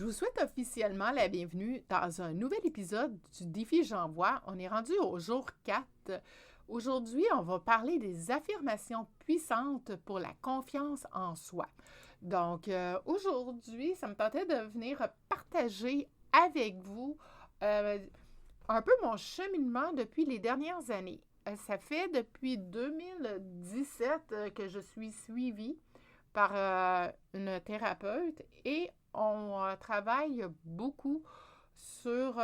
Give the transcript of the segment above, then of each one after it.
Je vous souhaite officiellement la bienvenue dans un nouvel épisode du Défi J'envoie. On est rendu au jour 4. Aujourd'hui, on va parler des affirmations puissantes pour la confiance en soi. Donc, aujourd'hui, ça me tentait de venir partager avec vous un peu mon cheminement depuis les dernières années. Ça fait depuis 2017 que je suis suivie par une thérapeute et on travaille beaucoup sur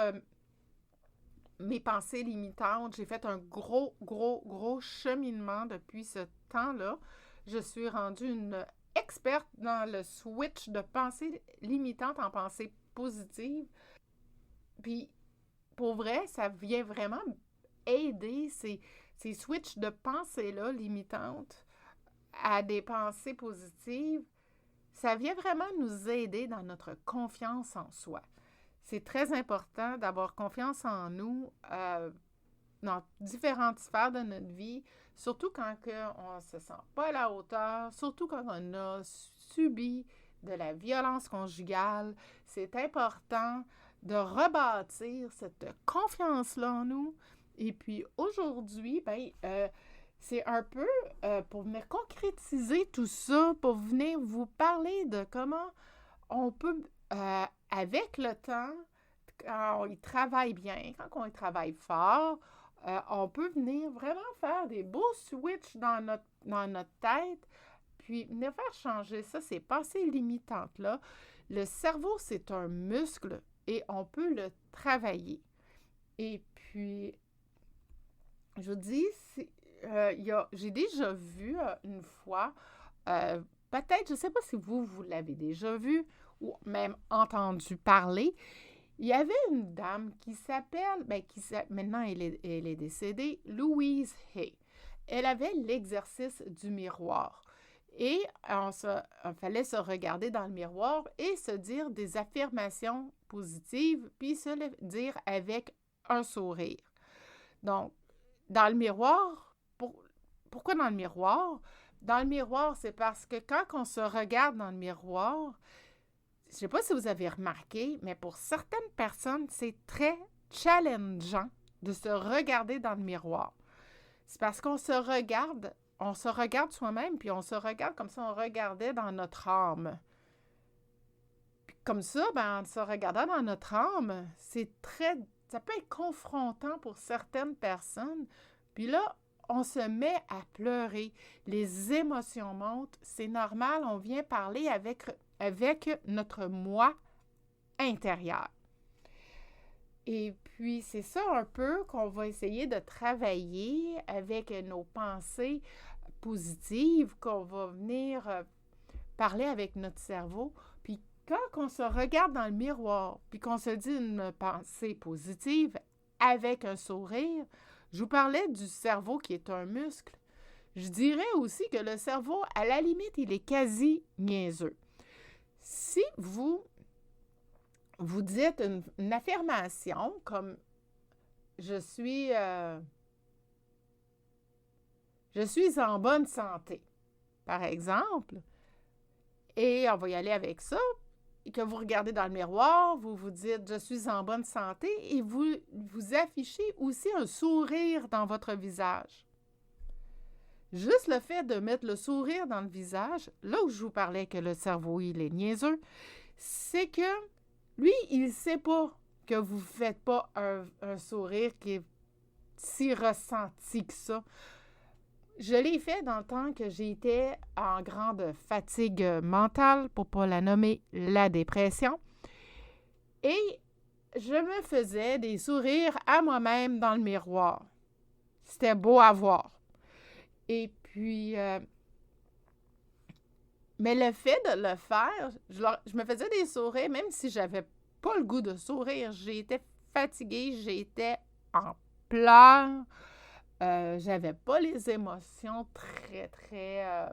mes pensées limitantes. J'ai fait un gros cheminement depuis ce temps-là. Je suis rendue une experte dans le switch de pensée limitante en pensée positive. Puis, pour vrai, ça vient vraiment aider ces switches de pensée-là limitantes à des pensées positives. Ça vient vraiment nous aider dans notre confiance en soi. C'est très important d'avoir confiance en nous dans différentes sphères de notre vie, surtout quand on ne se sent pas à la hauteur, surtout quand on a subi de la violence conjugale. C'est important de rebâtir cette confiance-là en nous. Et puis aujourd'hui, c'est un peu pour venir concrétiser tout ça, pour venir vous parler de comment on peut, avec le temps, quand on y travaille bien, quand on y travaille fort, on peut venir vraiment faire des beaux switches dans notre tête, puis venir faire changer ça, ces pensées limitantes-là. Le cerveau, c'est un muscle et on peut le travailler. Et puis, je vous dis, j'ai déjà vu une fois, peut-être, je ne sais pas si vous l'avez déjà vu ou même entendu parler, il y avait une dame qui s'appelle, maintenant elle est décédée, Louise Hay. Elle avait l'exercice du miroir. Et il fallait se regarder dans le miroir et se dire des affirmations positives, puis se le dire avec un sourire. Donc, dans le miroir, pourquoi dans le miroir? Dans le miroir, c'est parce que quand on se regarde dans le miroir, je ne sais pas si vous avez remarqué, mais pour certaines personnes, c'est très challengeant de se regarder dans le miroir. C'est parce qu'on se regarde soi-même, puis on se regarde comme si on regardait dans notre âme. Puis comme ça, en se regardant dans notre âme, ça peut être confrontant pour certaines personnes. Puis là, on se met à pleurer. Les émotions montent. C'est normal, on vient parler avec notre moi intérieur. Et puis, c'est ça un peu qu'on va essayer de travailler avec nos pensées positives, qu'on va venir parler avec notre cerveau. Puis, quand on se regarde dans le miroir, puis qu'on se dit une pensée positive avec un sourire, je vous parlais du cerveau qui est un muscle. Je dirais aussi que le cerveau, à la limite, il est quasi niaiseux. Si vous dites une affirmation comme je suis en bonne santé, par exemple, et on va y aller avec ça, et que vous regardez dans le miroir, vous vous dites je suis en bonne santé et vous affichez aussi un sourire dans votre visage. Juste le fait de mettre le sourire dans le visage, là où je vous parlais que le cerveau, il est niaiseux, c'est que lui, il ne sait pas que vous ne faites pas un sourire qui est si ressenti que ça. Je l'ai fait dans le temps que j'étais en grande fatigue mentale, pour ne pas la nommer la dépression. Et je me faisais des sourires à moi-même dans le miroir. C'était beau à voir. Et puis, mais le fait de le faire, je me faisais des sourires, même si j'avais pas le goût de sourire. J'étais fatiguée, j'étais en pleurs. J'avais pas les émotions très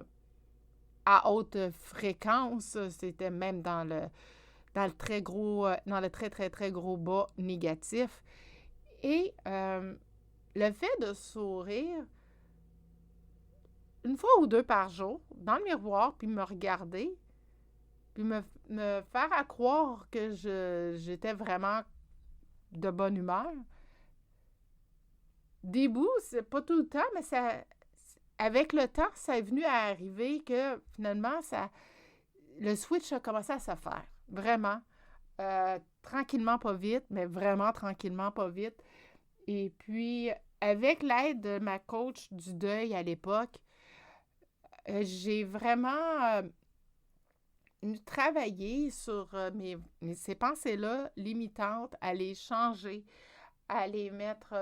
à haute fréquence. C'était même dans le très gros bas négatif. Et le fait de sourire une fois ou deux par jour dans le miroir puis me regarder, puis me faire à croire que j'étais vraiment de bonne humeur. Des bouts, c'est pas tout le temps, mais avec le temps, ça est venu à arriver que finalement, le switch a commencé à se faire. Vraiment. Tranquillement, pas vite, mais vraiment tranquillement, pas vite. Et puis, avec l'aide de ma coach du deuil à l'époque, j'ai vraiment travaillé sur ces pensées-là limitantes, à les changer, à les mettre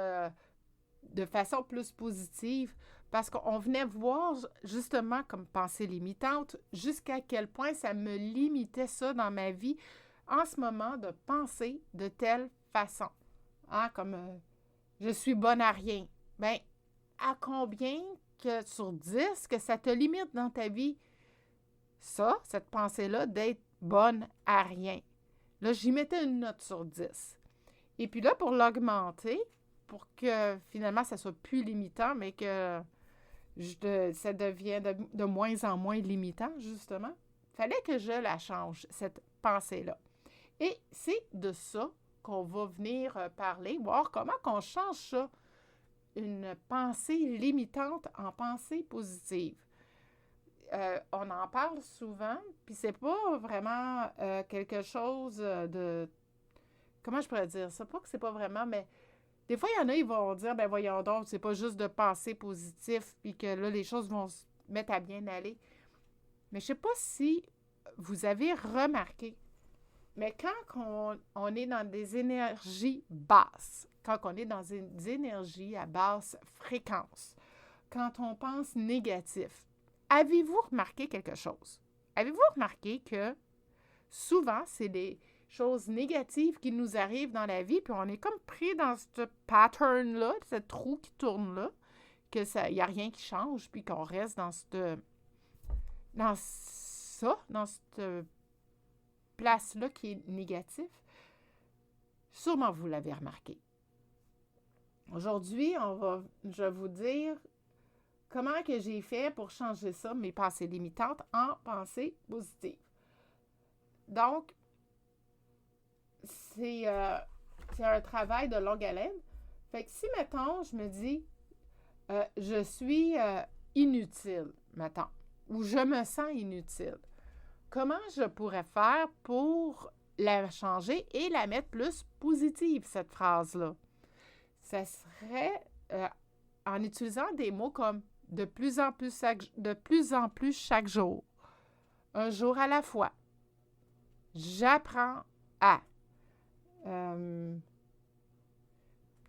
de façon plus positive, parce qu'on venait voir justement comme pensée limitante jusqu'à quel point ça me limitait ça dans ma vie en ce moment de penser de telle façon. Hein, comme je suis bonne à rien. Bien, à combien que sur 10 que ça te limite dans ta vie, ça, cette pensée-là, d'être bonne à rien. Là, j'y mettais une note sur 10. Et puis là, pour l'augmenter, pour que finalement, ça soit plus limitant, mais que ça devienne de moins en moins limitant, justement, il fallait que je la change, cette pensée-là. Et c'est de ça qu'on va venir parler, voir comment on change ça, une pensée limitante en pensée positive. On en parle souvent, puis c'est pas vraiment quelque chose de... Comment je pourrais dire ça? Pas que c'est pas vraiment, mais des fois, il y en a, ils vont dire, ben voyons donc, c'est pas juste de penser positif, puis que là, les choses vont se mettre à bien aller. Mais je sais pas si vous avez remarqué, mais quand on est dans des énergies basses, quand on est dans des énergies à basse fréquence, quand on pense négatif, avez-vous remarqué quelque chose? Avez-vous remarqué que souvent, c'est des choses négatives qui nous arrivent dans la vie, puis on est comme pris dans ce pattern-là, cette roue qui tourne là, qu'il n'y a rien qui change, puis qu'on reste dans cette place-là qui est négative. Sûrement, vous l'avez remarqué. Aujourd'hui, je vais vous dire comment que j'ai fait pour changer ça, mes pensées limitantes, en pensées positives. Donc, c'est un travail de longue haleine. Fait que si, mettons, je me dis, je suis inutile, mettons, ou je me sens inutile, comment je pourrais faire pour la changer et la mettre plus positive, cette phrase-là? Ça serait en utilisant des mots comme de plus en plus chaque jour, un jour à la fois, j'apprends à.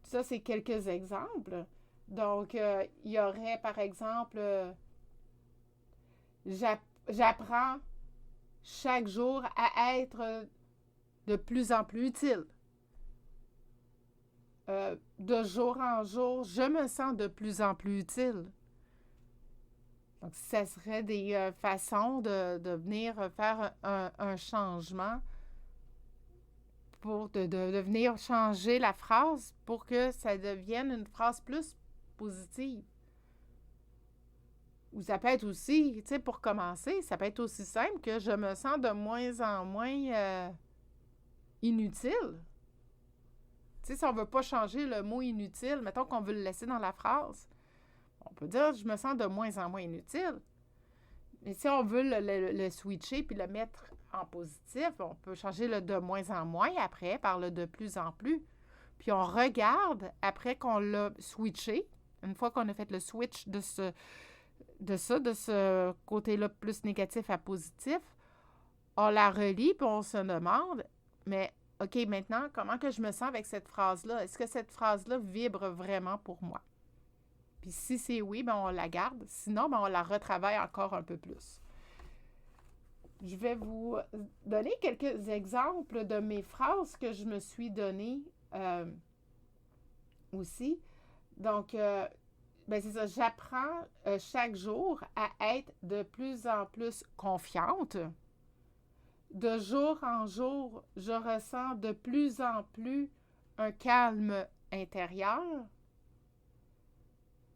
Ça, c'est quelques exemples. Donc, il y aurait, par exemple, j'apprends chaque jour à être de plus en plus utile. De jour en jour, je me sens de plus en plus utile. Donc, ça serait des façons de venir faire un changement pour de venir changer la phrase pour que ça devienne une phrase plus positive. Ou ça peut être aussi, tu sais, pour commencer, ça peut être aussi simple que je me sens de moins en moins inutile. Tu sais, si on ne veut pas changer le mot inutile, mettons qu'on veut le laisser dans la phrase, on peut dire je me sens de moins en moins inutile. Mais si on veut le switcher puis le mettre en positif, on peut changer le de moins en moins après par le de plus en plus. Puis on regarde après qu'on l'a switché, une fois qu'on a fait le switch de ce côté-là plus négatif à positif, on la relit puis on se demande, mais OK, maintenant, comment que je me sens avec cette phrase-là? Est-ce que cette phrase-là vibre vraiment pour moi? Puis si c'est oui, bien on la garde. Sinon, bien on la retravaille encore un peu plus. Je vais vous donner quelques exemples de mes phrases que je me suis données aussi. Donc, ben c'est ça, j'apprends chaque jour à être de plus en plus confiante. De jour en jour, je ressens de plus en plus un calme intérieur.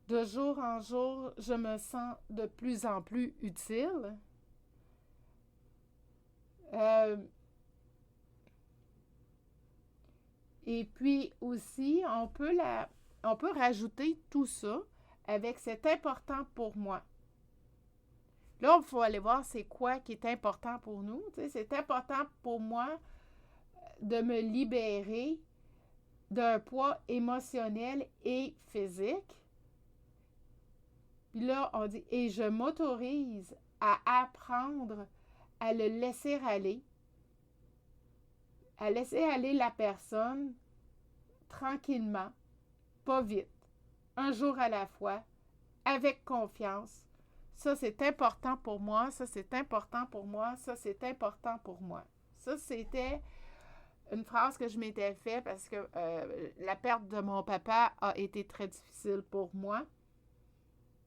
De jour en jour, je me sens de plus en plus utile. Euh, et puis aussi, on peut rajouter tout ça avec c'est important pour moi. Là, il faut aller voir c'est quoi qui est important pour nous. Tu sais, c'est important pour moi de me libérer d'un poids émotionnel et physique. Puis là, on dit, et je m'autorise à apprendre à le laisser aller, à laisser aller la personne tranquillement, pas vite, un jour à la fois, avec confiance. Ça, c'est important pour moi, ça, c'est important pour moi, ça, c'est important pour moi. Ça, c'était une phrase que je m'étais faite parce que la perte de mon papa a été très difficile pour moi.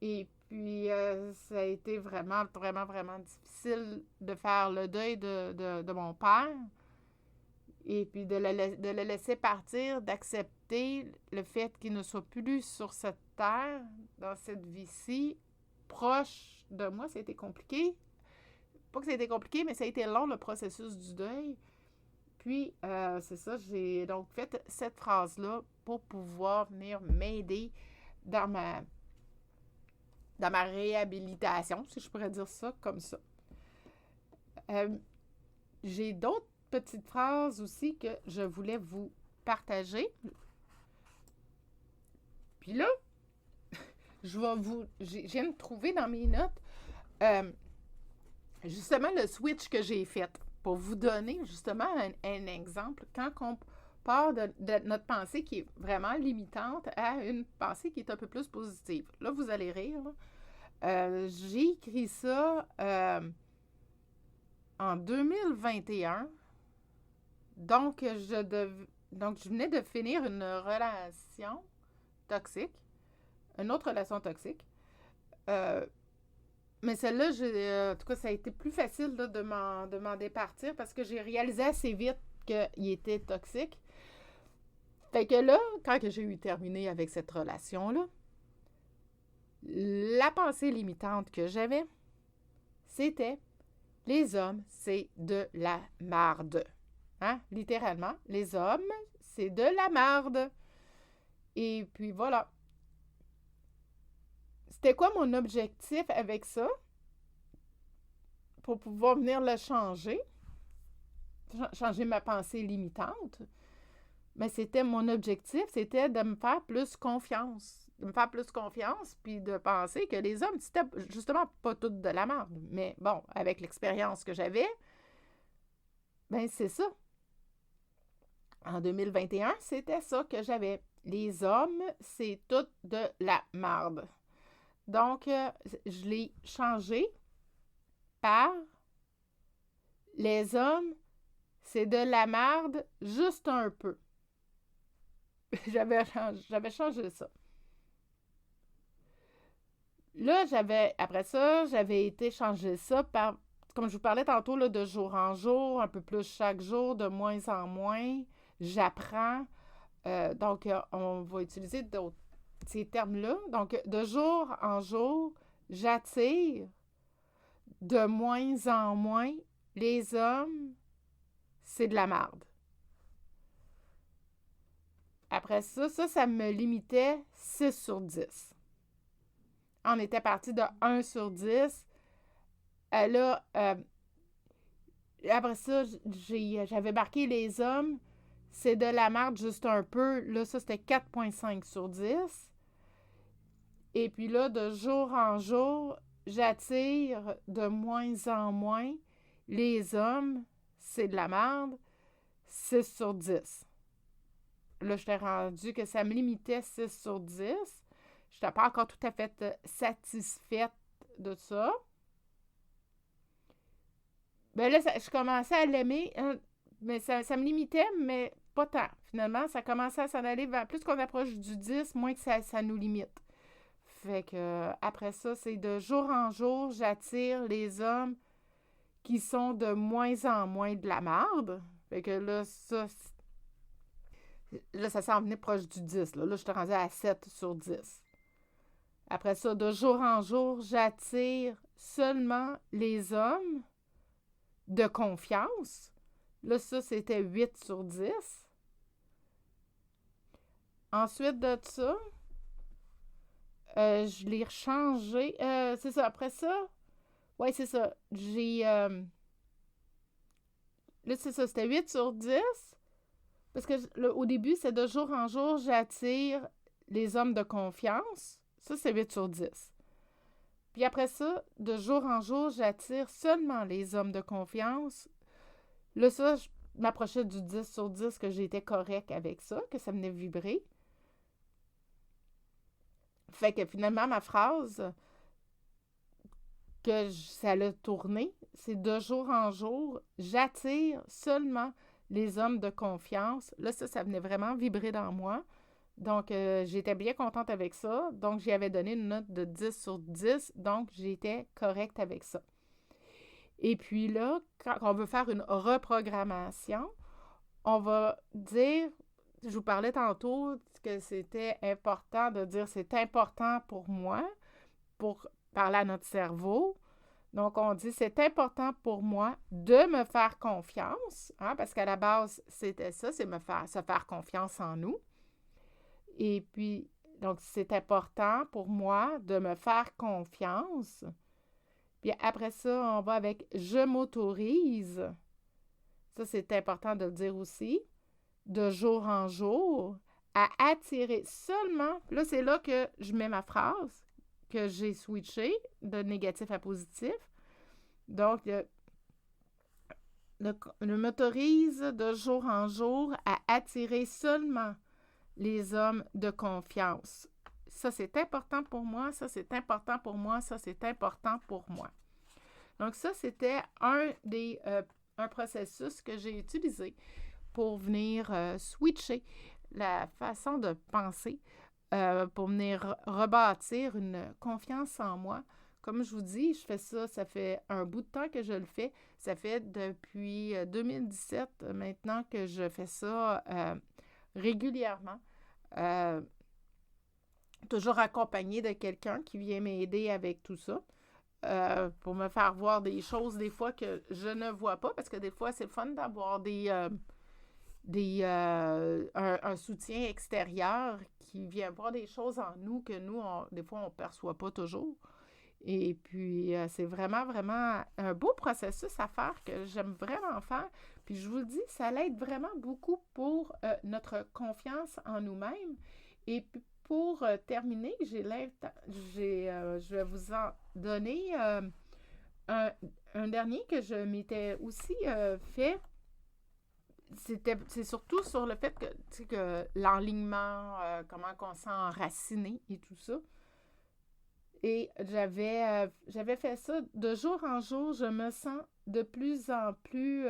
Et puis, ça a été vraiment, vraiment, vraiment difficile de faire le deuil de mon père. Et puis, de le laisser partir, d'accepter le fait qu'il ne soit plus sur cette terre, dans cette vie-ci, proche de moi. Ça a été compliqué. Pas que ça a été compliqué, mais ça a été long, le processus du deuil. Puis, c'est ça, j'ai donc fait cette phrase-là pour pouvoir venir m'aider dans ma réhabilitation, si je pourrais dire ça comme ça. J'ai d'autres petites phrases aussi que je voulais vous partager. Puis là, je viens de trouver dans mes notes justement le switch que j'ai fait pour vous donner justement un exemple. Quand on part de notre pensée qui est vraiment limitante à une pensée qui est un peu plus positive. Là, vous allez rire. J'ai écrit ça en 2021. Donc, je venais de finir une relation toxique, une autre relation toxique. Mais celle-là, en tout cas, ça a été plus facile là, de m'en départir parce que j'ai réalisé assez vite qu'il était toxique. Fait que là, quand j'ai eu terminé avec cette relation-là, la pensée limitante que j'avais, c'était « Les hommes, c'est de la marde. » Hein? Littéralement, les hommes, c'est de la marde. Et puis voilà. C'était quoi mon objectif avec ça? Pour pouvoir venir le changer, changer ma pensée limitante. Mais c'était mon objectif, c'était de me faire plus confiance. De me faire plus confiance, puis de penser que les hommes, c'était justement pas toutes de la merde. Mais bon, avec l'expérience que j'avais, ben c'est ça. En 2021, c'était ça que j'avais. Les hommes, c'est tout de la merde. Donc, je l'ai changé par les hommes, c'est de la merde juste un peu. j'avais changé ça. Là, après ça, j'avais été changer ça par, comme je vous parlais tantôt, là, de jour en jour, un peu plus chaque jour, de moins en moins. J'apprends. Donc, on va utiliser ces termes-là. Donc, de jour en jour, j'attire de moins en moins les hommes, c'est de la merde. Après ça, ça me limitait 6 sur 10. On était parti de 1 sur 10. Là, après ça, j'avais marqué les hommes, c'est de la merde juste un peu. Là, ça, c'était 4,5 sur 10. Et puis là, de jour en jour, j'attire de moins en moins les hommes, c'est de la merde, 6 sur 10. Là, je t'ai rendu que ça me limitait 6 sur 10. Je n'étais pas encore tout à fait satisfaite de ça. Ben là, je commençais à l'aimer, hein, mais ça me limitait, mais pas tant. Finalement, ça commençait à s'en aller vers plus qu'on approche du 10, moins que ça nous limite. Fait que après ça, c'est de jour en jour, j'attire les hommes qui sont de moins en moins de la marde. Fait que là, ça s'en venait proche du 10. Là, je te rendais à 7 sur 10. Après ça, de jour en jour, j'attire seulement les hommes de confiance. Là, ça, c'était 8 sur 10. Ensuite de ça, je l'ai rechangé. C'est ça, après ça, ouais, c'est ça. Là, c'est ça, c'était 8 sur 10. Parce que au début, c'est de jour en jour, j'attire les hommes de confiance. Ça, c'est 8 sur 10. Puis après ça, de jour en jour, j'attire seulement les hommes de confiance. Là, ça, je m'approchais du 10 sur 10, que j'étais correct avec ça, que ça venait vibrer. Fait que finalement, ma phrase ça l'a tourné, c'est de jour en jour, j'attire seulement les hommes de confiance. Là, ça venait vraiment vibrer dans moi. Donc, j'étais bien contente avec ça. Donc, j'y avais donné une note de 10 sur 10. Donc, j'étais correcte avec ça. Et puis là, quand on veut faire une reprogrammation, on va dire, je vous parlais tantôt que c'était important de dire c'est important pour moi, pour parler à notre cerveau. Donc, on dit c'est important pour moi de me faire confiance, hein, parce qu'à la base, c'était ça, c'est se faire confiance en nous. Et puis, donc, c'est important pour moi de me faire confiance. Puis après ça, on va avec « je m'autorise ». Ça, c'est important de le dire aussi. De jour en jour, à attirer seulement... Là, c'est là que je mets ma phrase, que j'ai switché de négatif à positif. Donc, je m'autorise de jour en jour à attirer seulement les hommes de confiance. Ça, c'est important pour moi, ça, c'est important pour moi, ça, c'est important pour moi. Donc, ça, c'était un processus que j'ai utilisé pour venir switcher la façon de penser, pour venir rebâtir une confiance en moi. Comme je vous dis, je fais ça, ça fait un bout de temps que je le fais. Ça fait depuis 2017 maintenant que je fais ça régulièrement. Toujours accompagnée de quelqu'un qui vient m'aider avec tout ça. Pour me faire voir des choses des fois que je ne vois pas, parce que des fois, c'est le fun d'avoir un soutien extérieur qui vient voir des choses en nous que nous, des fois, on ne perçoit pas toujours. Et puis, c'est vraiment, vraiment un beau processus à faire que j'aime vraiment faire. Puis, je vous le dis, ça l'aide vraiment beaucoup pour notre confiance en nous-mêmes. Et puis, pour terminer, je vais vous en donner un dernier que je m'étais aussi fait. C'est surtout sur le fait que l'enlignement, comment on s'est enraciné et tout ça. Et j'avais fait ça de jour en jour, je me sens de plus en plus...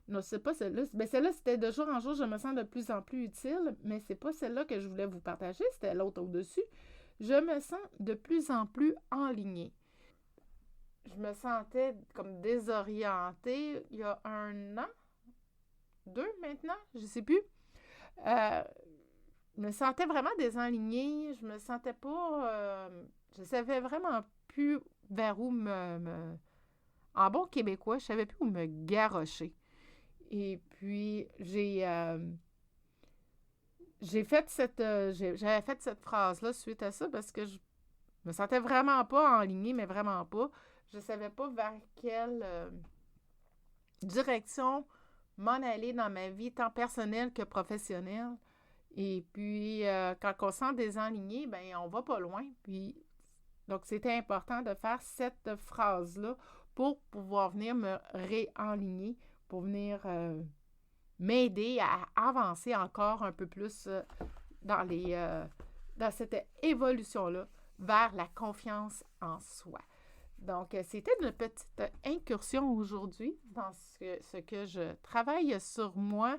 non, c'est pas celle-là. Ben, celle-là, c'était de jour en jour, je me sens de plus en plus utile, mais c'est pas celle-là que je voulais vous partager, c'était l'autre au-dessus. Je me sens de plus en plus enlignée. Je me sentais comme désorientée il y a 1 an, 2 maintenant, je sais plus. Je me sentais vraiment désalignée, je me sentais pas... je savais vraiment plus vers où en bon québécois, je savais plus où me garrocher. Et puis, j'avais fait cette phrase-là suite à ça parce que je me sentais vraiment pas enlignée, mais vraiment pas. Je savais pas vers quelle direction m'en aller dans ma vie, tant personnelle que professionnelle. Et puis, quand on sent désaligné, bien, on va pas loin. Puis, donc, c'était important de faire cette phrase-là pour pouvoir venir me réaligner, pour venir m'aider à avancer encore un peu plus dans cette évolution-là vers la confiance en soi. Donc, c'était une petite incursion aujourd'hui dans ce que je travaille sur moi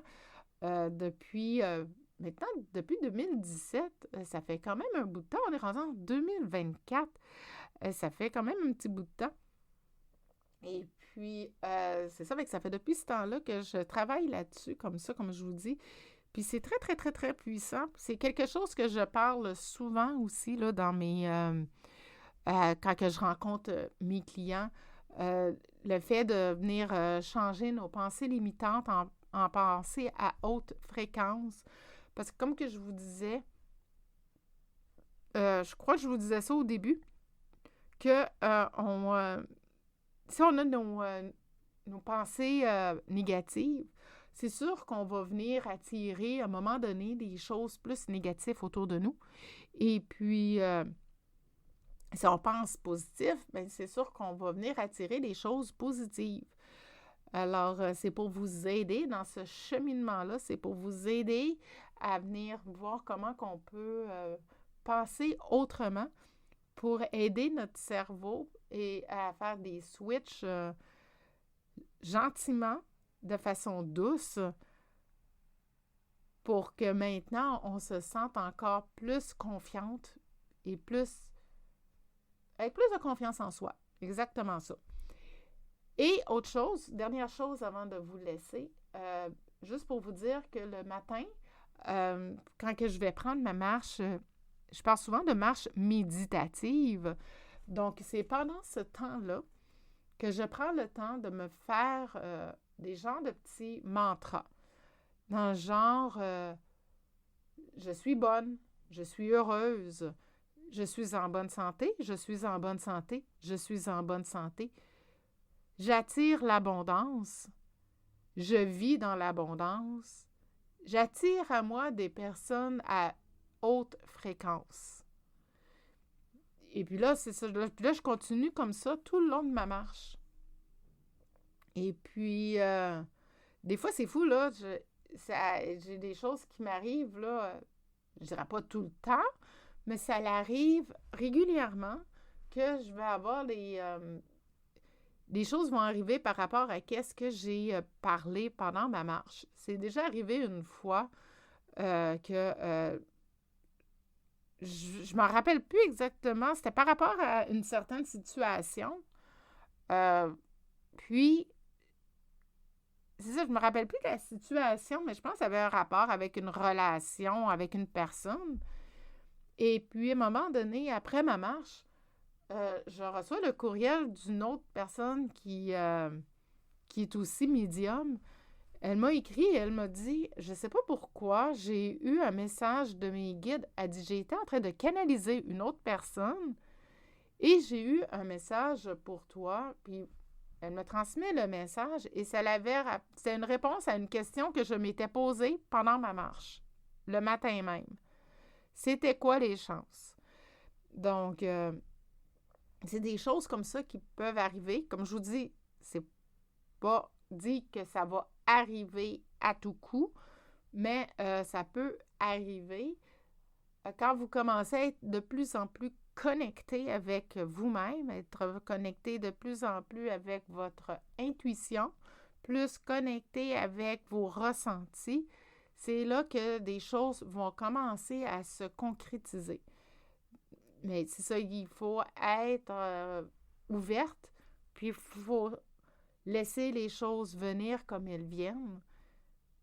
depuis... Maintenant, depuis 2017, ça fait quand même un bout de temps. On est rendu en 2024. Ça fait quand même un petit bout de temps. Et puis, c'est ça, ça fait depuis ce temps-là que je travaille là-dessus, comme ça, comme je vous dis. Puis c'est très, très, très, très puissant. C'est quelque chose que je parle souvent aussi, là, dans mes... quand que je rencontre mes clients, le fait de venir changer nos pensées limitantes en pensées à haute fréquence. Parce que comme que je vous disais, je crois que je vous disais ça au début, que si on a nos pensées négatives, c'est sûr qu'on va venir attirer à un moment donné des choses plus négatives autour de nous. Et puis, si on pense positif, bien, c'est sûr qu'on va venir attirer des choses positives. Alors, c'est pour vous aider dans ce cheminement-là, c'est pour vous aider à venir voir comment on peut penser autrement pour aider notre cerveau et à faire des switches gentiment, de façon douce, pour que maintenant, on se sente encore plus confiante et avec plus de confiance en soi. Exactement ça. Et autre chose, dernière chose avant de vous laisser, juste pour vous dire que le matin, quand que je vais prendre ma marche, je parle souvent de marche méditative. Donc, c'est pendant ce temps-là que je prends le temps de me faire des genres de petits mantras. Dans le genre, je suis bonne, je suis heureuse, je suis en bonne santé, je suis en bonne santé, je suis en bonne santé. J'attire l'abondance, je vis dans l'abondance, j'attire à moi des personnes à haute fréquence. Et puis là, c'est ça. Là, je continue comme ça tout le long de ma marche. Et puis, des fois, c'est fou, là. J'ai des choses qui m'arrivent, là, je dirais pas tout le temps, mais ça arrive régulièrement que je vais avoir des choses vont arriver par rapport à qu'est-ce que j'ai parlé pendant ma marche. C'est déjà arrivé une fois que je ne m'en rappelle plus exactement. C'était par rapport à une certaine situation. Puis, c'est ça, je ne me rappelle plus de la situation, mais je pense que ça avait un rapport avec une relation, avec une personne. Et puis, à un moment donné, après ma marche, je reçois le courriel d'une autre personne qui est aussi médium. Elle m'a écrit et elle m'a dit, je ne sais pas pourquoi, j'ai eu un message de mes guides. Elle dit, j'ai été en train de canaliser une autre personne et j'ai eu un message pour toi. Puis elle me transmet le message et c'était une réponse à une question que je m'étais posée pendant ma marche, le matin même. C'était quoi les chances? Donc, c'est des choses comme ça qui peuvent arriver. Comme je vous dis, c'est pas dit que ça va arriver à tout coup, mais ça peut arriver quand vous commencez à être de plus en plus connecté avec vous-même, être connecté de plus en plus avec votre intuition, plus connecté avec vos ressentis. C'est là que des choses vont commencer à se concrétiser. Mais c'est ça, il faut être ouverte, puis il faut laisser les choses venir comme elles viennent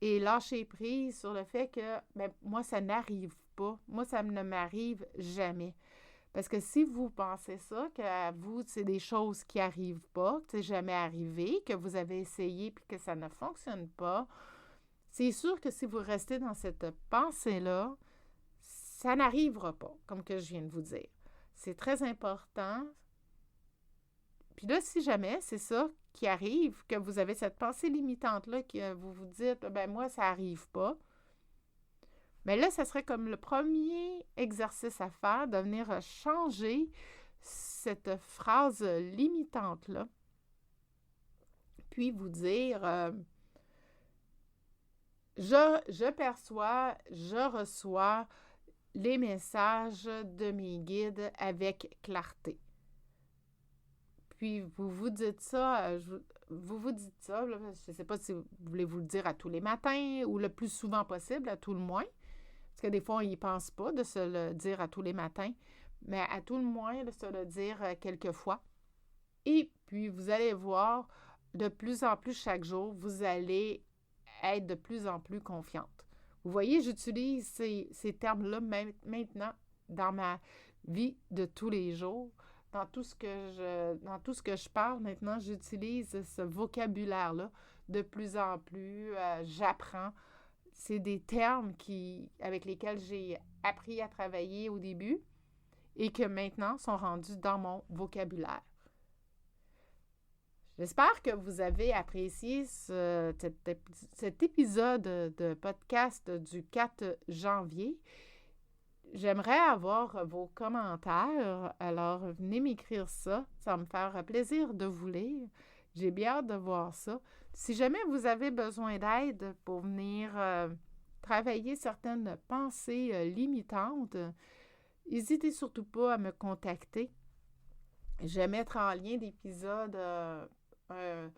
et lâcher prise sur le fait que moi, ça n'arrive pas. Moi, ça ne m'arrive jamais. Parce que si vous pensez ça, qu'à vous, c'est des choses qui n'arrivent pas, que c'est jamais arrivé, que vous avez essayé puis que ça ne fonctionne pas, c'est sûr que si vous restez dans cette pensée-là, ça n'arrivera pas, comme que je viens de vous dire. C'est très important. Puis là, si jamais c'est ça qui arrive, que vous avez cette pensée limitante-là, que vous vous dites, moi, ça n'arrive pas, bien là, ça serait comme le premier exercice à faire, de venir changer cette phrase limitante-là, puis vous dire, je perçois, je reçois les messages de mes guides avec clarté. Puis vous vous dites ça, là, je ne sais pas si vous voulez vous le dire à tous les matins ou le plus souvent possible, à tout le moins, parce que des fois, on n'y pense pas de se le dire à tous les matins, mais à tout le moins, de se le dire quelques fois. Et puis, vous allez voir, de plus en plus chaque jour, vous allez être de plus en plus confiante. Vous voyez, j'utilise ces termes-là maintenant dans ma vie de tous les jours. dans tout ce que je parle maintenant, j'utilise ce vocabulaire-là de plus en plus. J'apprends. C'est des termes avec lesquels j'ai appris à travailler au début et que maintenant sont rendus dans mon vocabulaire. J'espère que vous avez apprécié cet épisode de podcast du 4 janvier. J'aimerais avoir vos commentaires, alors venez m'écrire ça. Ça va me faire plaisir de vous lire. J'ai bien hâte de voir ça. Si jamais vous avez besoin d'aide pour venir travailler certaines pensées limitantes, n'hésitez surtout pas à me contacter. Je vais mettre en lien d'épisodes pas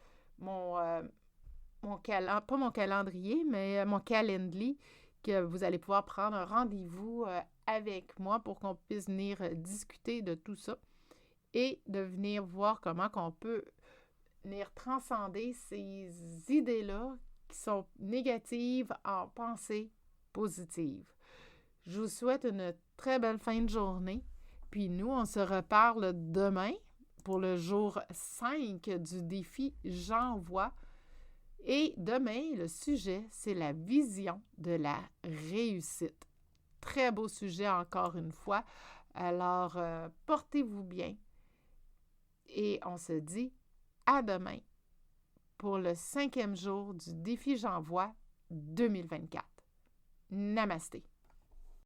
mon calendrier, mais mon Calendly, que vous allez pouvoir prendre un rendez-vous avec moi pour qu'on puisse venir discuter de tout ça et de venir voir comment on peut venir transcender ces idées-là qui sont négatives en pensée positive. Je vous souhaite une très belle fin de journée. Puis nous, on se reparle demain pour le jour 5 du défi J'envoie. Et demain, le sujet, c'est la vision de la réussite. Très beau sujet encore une fois. Alors, portez-vous bien. Et on se dit à demain pour le 5e jour du défi J'envoie 2024. Namasté.